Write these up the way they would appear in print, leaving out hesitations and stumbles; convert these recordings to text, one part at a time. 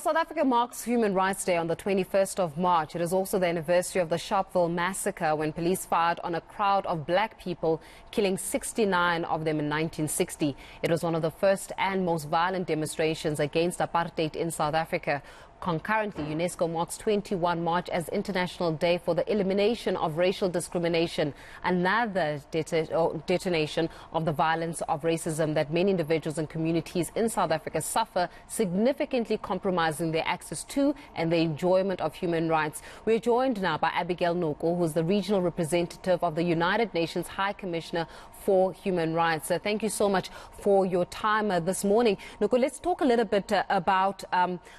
South Africa marks Human Rights Day on the 21st of March. It is also the anniversary of the Sharpeville massacre when police fired on a crowd of black people, killing 69 of them in 1960. It was one of the first and most violent demonstrations against apartheid in South Africa. Concurrently, UNESCO marks 21 March as International Day for the Elimination of Racial Discrimination, another detonation of the violence of racism that many individuals and communities in South Africa suffer, significantly compromising their access to and their enjoyment of human rights. We're joined now by Abigail Noko, who is the regional representative of the United Nations High Commissioner for Human Rights. Thank you so much for your time this morning. Noko, let's talk a little bit about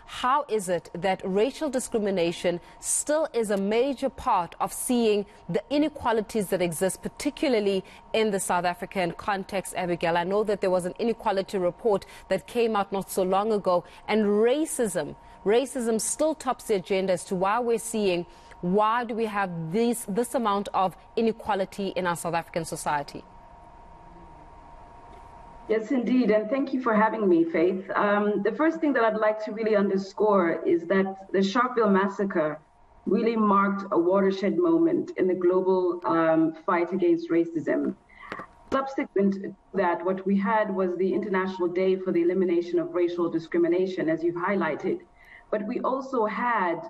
how is it that racial discrimination still is a major part of seeing the inequalities that exist, particularly in the South African context, Abigail. I know that there was an inequality report that came out not so long ago, and racism still tops the agenda as to why do we have this amount of inequality in our South African society? Yes, indeed, and thank you for having me, Faith. The first thing that I'd like to really underscore is that the Sharpeville massacre really marked a watershed moment in the global fight against racism. Subsequent to that, what we had was the International Day for the Elimination of Racial Discrimination, as you've highlighted. But we also had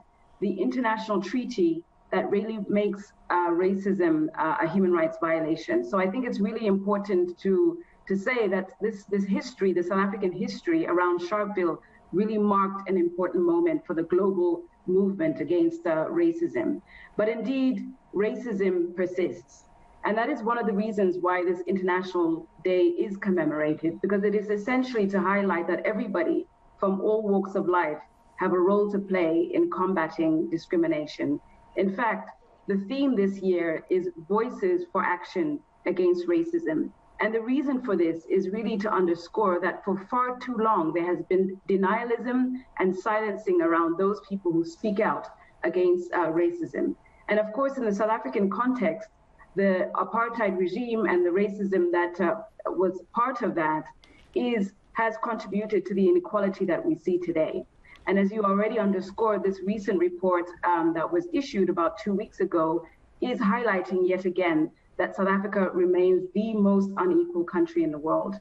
the international treaty that really makes racism a human rights violation. So I think it's really important to say that this history, the South African history around Sharpeville, really marked an important moment for the global movement against racism. But indeed, racism persists. And that is one of the reasons why this International Day is commemorated, because it is essentially to highlight that everybody from all walks of life have a role to play in combating discrimination. In fact, the theme this year is Voices for Action Against Racism. And the reason for this is really to underscore that for far too long, there has been denialism and silencing around those people who speak out against racism. And of course, in the South African context, the apartheid regime and the racism that was part of that has contributed to the inequality that we see today. And as you already underscored, this recent report that was issued about 2 weeks ago is highlighting yet again that South Africa remains the most unequal country in the world.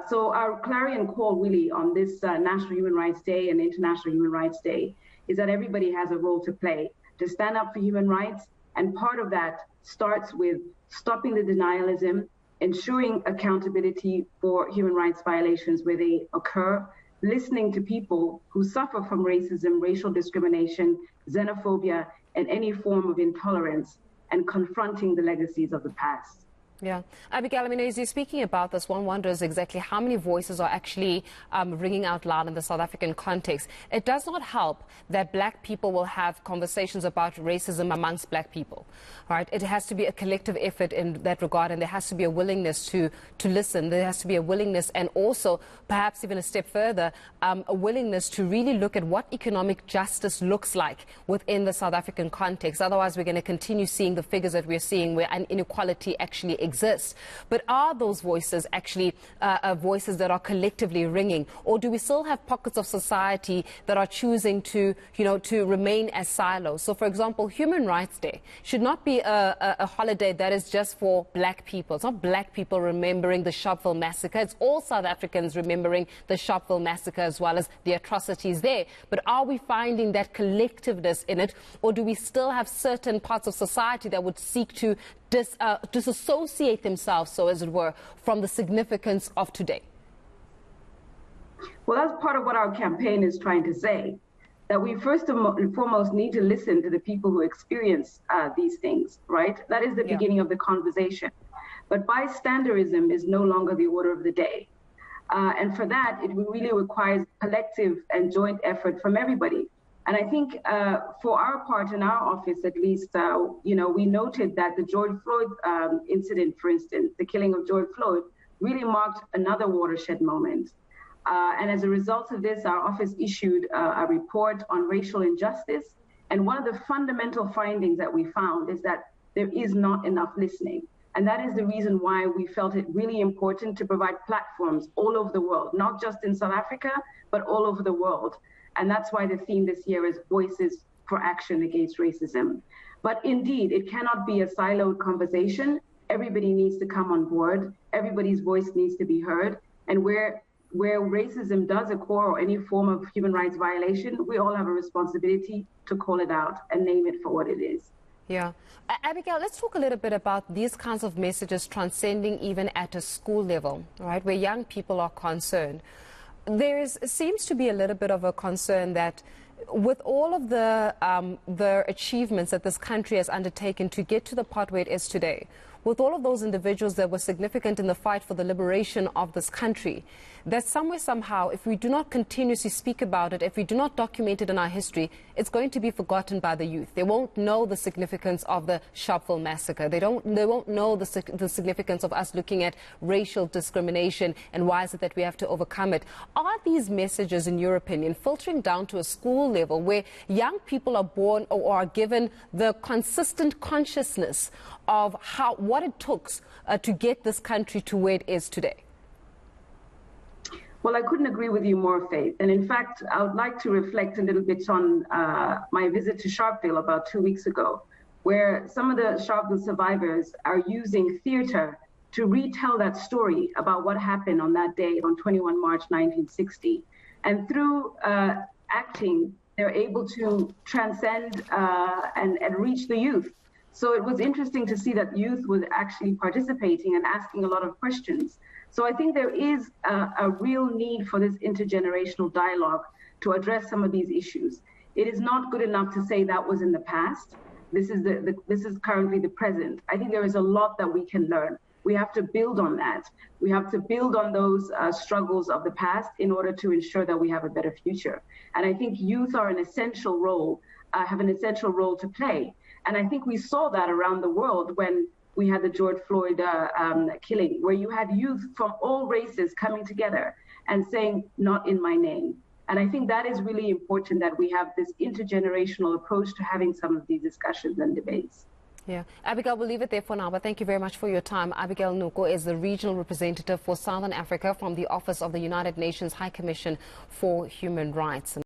So our clarion call really on this National Human Rights Day and International Human Rights Day is that everybody has a role to play to stand up for human rights. And part of that starts with stopping the denialism, ensuring accountability for human rights violations where they occur, listening to people who suffer from racism, racial discrimination, xenophobia, and any form of intolerance, and confronting the legacies of the past. Yeah. Abigail, I mean, as you're speaking about this, one wonders exactly how many voices are actually ringing out loud in the South African context. It does not help that black people will have conversations about racism amongst black people, right? It has to be a collective effort in that regard, and there has to be a willingness to listen. There has to be a willingness, and also, perhaps even a step further, a willingness to really look at what economic justice looks like within the South African context. Otherwise, we're going to continue seeing the figures that we're seeing where an inequality actually exists. But are those voices actually voices that are collectively ringing, or do we still have pockets of society that are choosing to remain as silos? So, for example, Human Rights Day should not be a holiday that is just for black people. It's not black people remembering the Sharpeville massacre. It's all South Africans remembering the Sharpeville massacre as well as the atrocities there. But are we finding that collectiveness in it, or do we still have certain parts of society that would seek to disassociate themselves, so as it were, from the significance of today? Well, that's part of what our campaign is trying to say, that we first and foremost need to listen to the people who experience these things, right? That is the beginning of the conversation. But bystanderism is no longer the order of the day. And for that, it really requires collective and joint effort from everybody. And I think for our part, in our office at least, we noted that the George Floyd incident, for instance, the killing of George Floyd, really marked another watershed moment. And as a result of this, our office issued a report on racial injustice. And one of the fundamental findings that we found is that there is not enough listening. And that is the reason why we felt it really important to provide platforms all over the world, not just in South Africa, but all over the world. And that's why the theme this year is Voices for Action Against Racism. But indeed, it cannot be a siloed conversation. Everybody needs to come on board. Everybody's voice needs to be heard. And where racism does occur or any form of human rights violation, we all have a responsibility to call it out and name it for what it is. Yeah. Abigail, let's talk a little bit about these kinds of messages transcending even at a school level, right, where young people are concerned. There seems to be a little bit of a concern that with all of the achievements that this country has undertaken to get to the part where it is today, with all of those individuals that were significant in the fight for the liberation of this country, that somewhere, somehow, if we do not continuously speak about it, if we do not document it in our history, it's going to be forgotten by the youth. They won't know the significance of the Sharpeville massacre. They won't know the significance of us looking at racial discrimination and why is it that we have to overcome it. Are these messages, in your opinion, filtering down to a school level where young people are born or are given the consistent consciousness of what it took to get this country to where it is today? Well, I couldn't agree with you more, Faith. And in fact, I would like to reflect a little bit on my visit to Sharpeville about 2 weeks ago, where some of the Sharpeville survivors are using theater to retell that story about what happened on that day on 21 March 1960. And through acting, they're able to transcend and reach the youth. So it was interesting to see that youth was actually participating and asking a lot of questions. So I think there is a real need for this intergenerational dialogue to address some of these issues. It is not good enough to say that was in the past. This is currently the present. I think there is a lot that we can learn. We have to build on that. We have to build on those struggles of the past in order to ensure that we have a better future. And I think youth are an essential role, have an essential role to play. And I think we saw that around the world when we had the George Floyd killing, where you had youth from all races coming together and saying, "Not in my name." And I think that is really important, that we have this intergenerational approach to having some of these discussions and debates. Yeah. Abigail, we'll leave it there for now, but thank you very much for your time. Abigail Noko is the regional representative for Southern Africa from the Office of the United Nations High Commission for Human Rights.